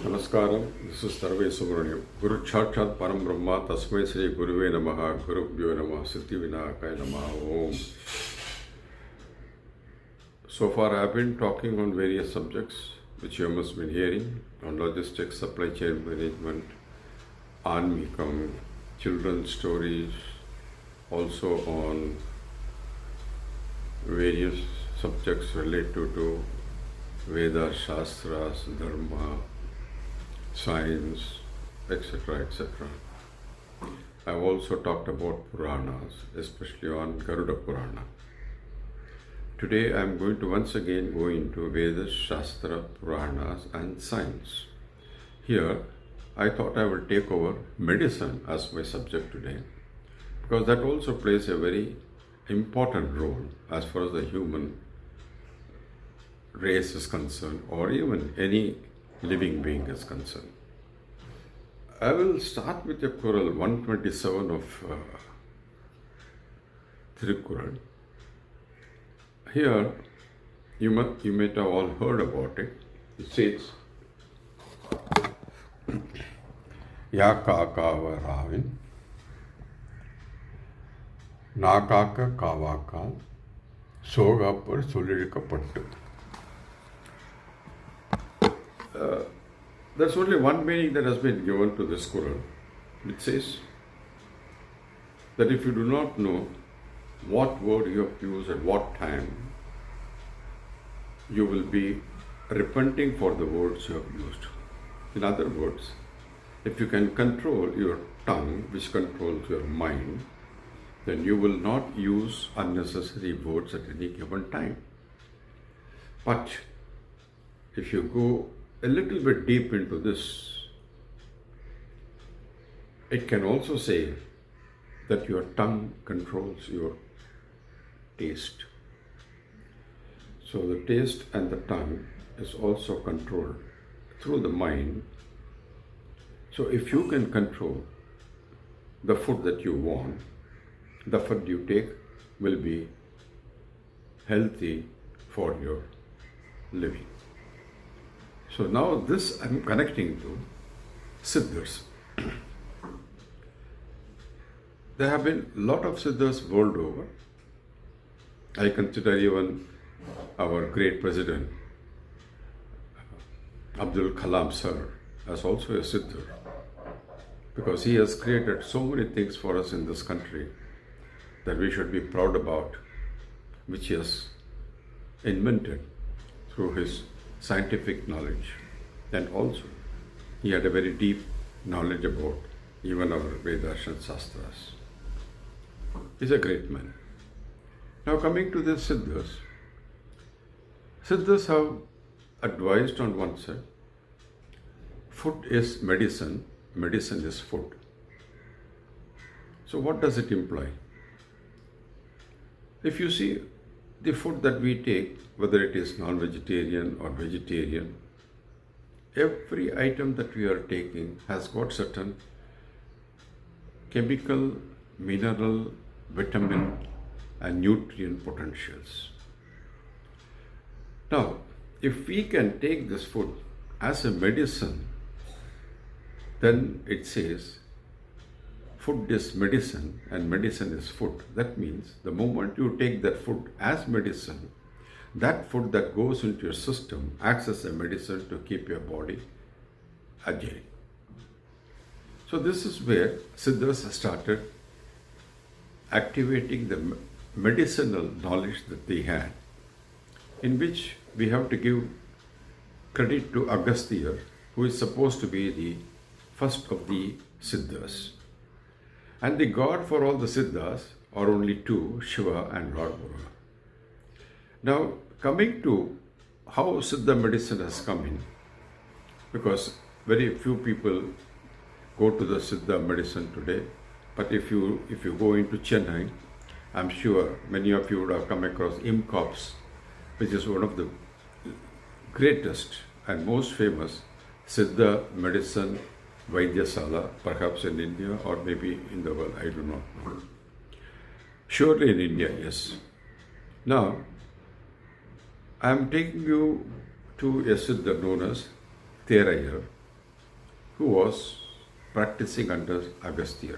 Namaskaram, this is Sarve Subramaniam. Guru Chakshat Param Brahma Tasmai Sri Guruve Namaha Gurubhyo Namaha Siddhi Vinayakaya Namaha Om. So far I have been talking on various subjects which you must have been hearing on logistics, supply chain management, Anmikam, children's stories, also on various subjects related to Vedas, Shastras, Dharma, science, etc., etc. I have also talked about Puranas, especially on Garuda Purana. Today I am going to once again go into Vedas, Shastra, Puranas and science. Here I thought I will take over medicine as my subject today, because that also plays a very important role as far as the human race is concerned, or even any living being is concerned. I will start with the Kural 127 of Thirukkural. Here, you might have all heard about it. It says, Yakakava Ravin, Nakaka Kavakal, Sogapur Solidika Pattu. There's only one meaning that has been given to this Quran. It says that if you do not know what word you have used at what time, you will be repenting for the words you have used. In other words, if you can control your tongue, which controls your mind, then you will not use unnecessary words at any given time. But if you go a little bit deep into this, it can also say that your tongue controls your taste. So the taste and the tongue is also controlled through the mind. So if you can control the food that you want, the food you take will be healthy for your living. So now this I'm connecting to Siddhas. There have been a lot of Siddhas world over. I consider even our great president, Abdul Kalam sir, as also a Siddha, because he has created so many things for us in this country that we should be proud about, which he has invented through his scientific knowledge, and also he had a very deep knowledge about even our Vedas and Shastras. He's a great man. Now coming to the Siddhas, Siddhas have advised on one side, food is medicine, medicine is food. So what does it imply? If you see the food that we take, whether it is non-vegetarian or vegetarian, every item that we are taking has got certain chemical, mineral, vitamin and nutrient potentials. Now, if we can take this food as a medicine, then it says food is medicine and medicine is food. That means the moment you take that food as medicine, that food that goes into your system acts as a medicine to keep your body agile. So this is where Siddhas started activating the medicinal knowledge that they had, in which we have to give credit to Agastya, who is supposed to be the first of the Siddhas. And the god for all the Siddhas are only two, Shiva and Lord Muruga. Now, coming to how Siddha medicine has come in, because very few people go to the Siddha medicine today, but if you go into Chennai, I'm sure many of you would have come across IMCOPS, which is one of the greatest and most famous Siddha medicine Vaidyasala, perhaps in India or maybe in the world, I do not know. Surely in India, yes. Now, I am taking you to a Siddha known as Therayar, who was practicing under Agastya.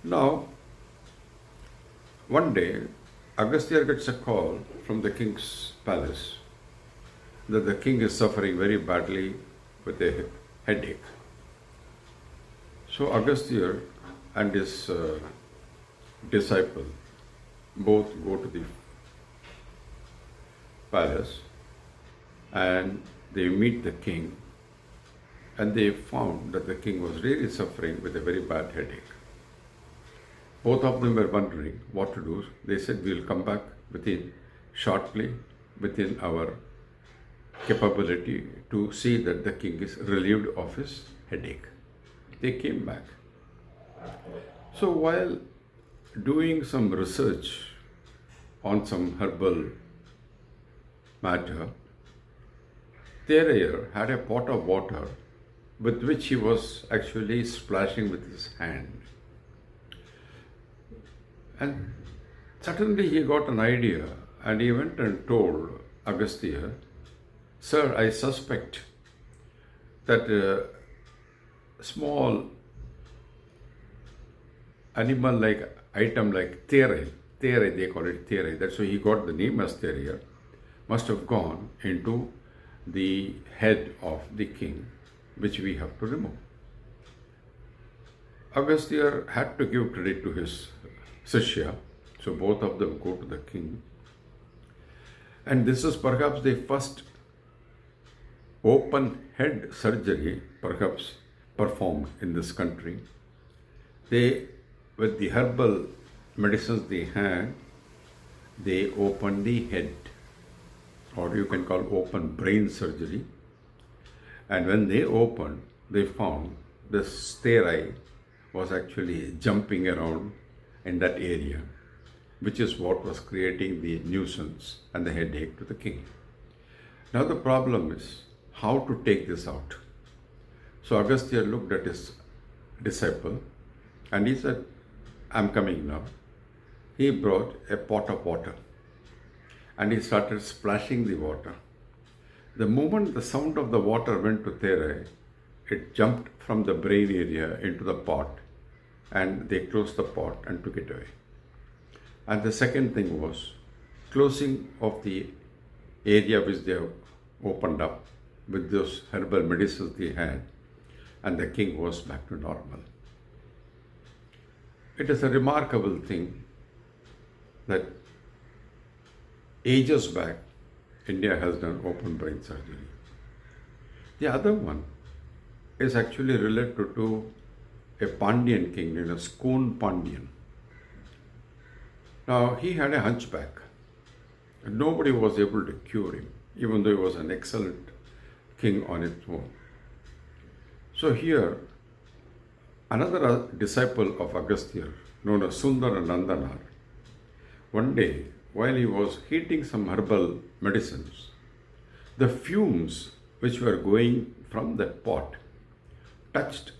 Now, one day, Agastya gets a call from the king's palace that the king is suffering very badly with a headache. So Agastya and his disciple both go to the palace and they meet the king, and they found that the king was really suffering with a very bad headache. Both of them were wondering what to do. They said, "We'll come back shortly, within our capability to see that the king is relieved of his headache." They came back. So while doing some research on some herbal matter, Therayer had a pot of water with which he was actually splashing with his hand. And suddenly he got an idea and he went and told Agastya, "Sir, I suspect that a small animal-like item like Tere, they call it Tere, that's why he got the name as Therayer, must have gone into the head of the king, which we have to remove." Agastya had to give credit to his Sishya, so both of them go to the king. And this is perhaps the first open head surgery perhaps performed in this country. They, with the herbal medicines they had, they opened the head, or you can call open brain surgery. And when they opened, they found the steri was actually jumping around in that area, which is what was creating the nuisance and the headache to the king. Now the problem is how to take this out. So Agastya looked at his disciple and he said, "I'm coming now." He brought a pot of water and he started splashing the water. The moment the sound of the water went to Tere, it jumped from the brain area into the pot, and they closed the pot and took it away. And the second thing was closing of the area which they opened up with those herbal medicines they had, and the king was back to normal. It is a remarkable thing that ages back, India has done open brain surgery. The other one is actually related to a Pandyan king named Skon Pandyan. Now, he had a hunchback, and nobody was able to cure him, even though he was an excellent king on its own. So here, another disciple of Agastya, known as Sundara Nandanar, one day, while he was heating some herbal medicines, the fumes which were going from that pot touched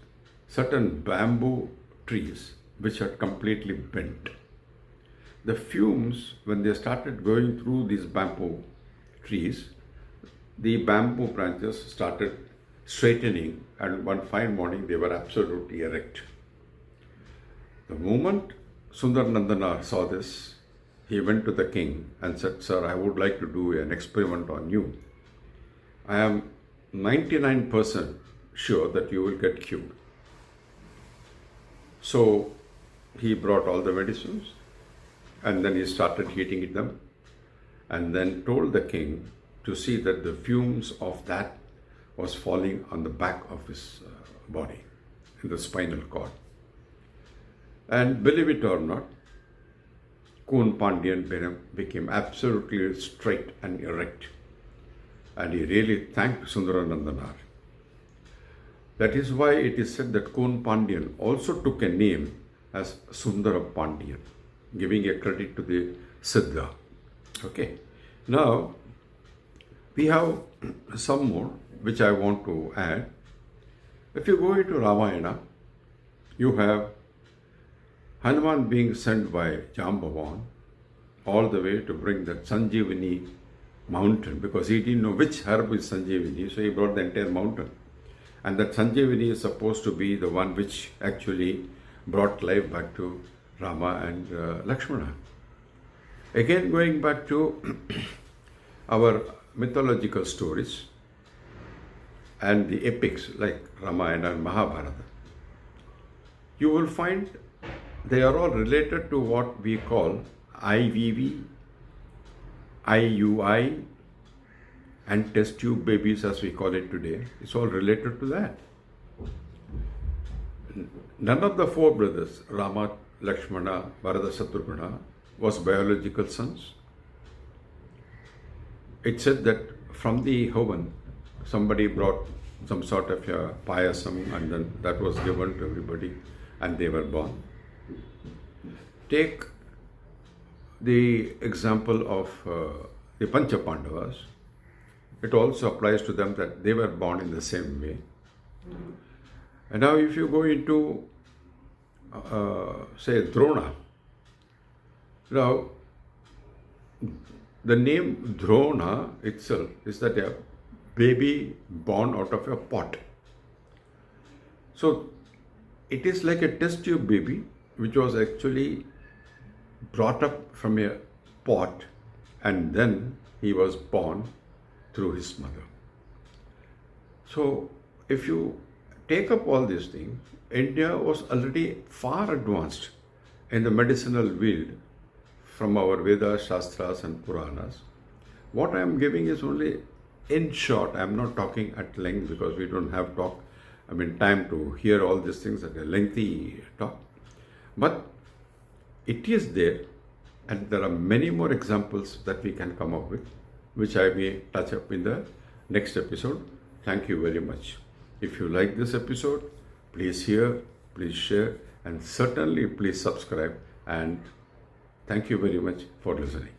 certain bamboo trees which had completely bent. The fumes, when they started going through these bamboo trees, the bamboo branches started straightening, and one fine morning they were absolutely erect. The moment Sundar Nandanar saw this, he went to the king and said, "Sir, I would like to do an experiment on you. I am 99% sure that you will get cured." So he brought all the medicines and then he started heating them and then told the king to see that the fumes of that was falling on the back of his body, in the spinal cord. And believe it or not, Skon Pandyan became absolutely straight and erect, and he really thanked Sundaranandanar. That is why it is said that Skon Pandyan also took a name as Sundara Pandyan, giving a credit to the Siddha. Okay. Now, we have some more which I want to add. If you go into Ramayana, you have Hanuman being sent by Jambavan all the way to bring that Sanjeevani mountain because he didn't know which herb is Sanjeevani, so he brought the entire mountain. And that Sanjeevani is supposed to be the one which actually brought life back to Rama and Lakshmana. Again, going back to our mythological stories and the epics like Ramayana and Mahabharata, you will find they are all related to what we call IVV, IUI, and test tube babies as we call it today. It's all related to that. None of the four brothers, Rama, Lakshmana, Bharata, Shatrugna, was biological sons. It said that from the heaven, somebody brought some sort of a payasam and then that was given to everybody and they were born. Take the example of the Pancha Pandavas. It also applies to them that they were born in the same way. And now if you go into, say, Drona, now the name Drona itself is that a baby born out of a pot. So it is like a test tube baby which was actually brought up from a pot and then he was born through his mother. So if you take up all these things, India was already far advanced in the medicinal field from our Vedas, Shastras and Puranas. What I am giving is only in short. I am not talking at length because we don't have time to hear all these things at a lengthy talk. But it is there and there are many more examples that we can come up with, which I may touch up in the next episode. Thank you very much. If you like this episode, please share, and certainly please subscribe. And thank you very much for listening.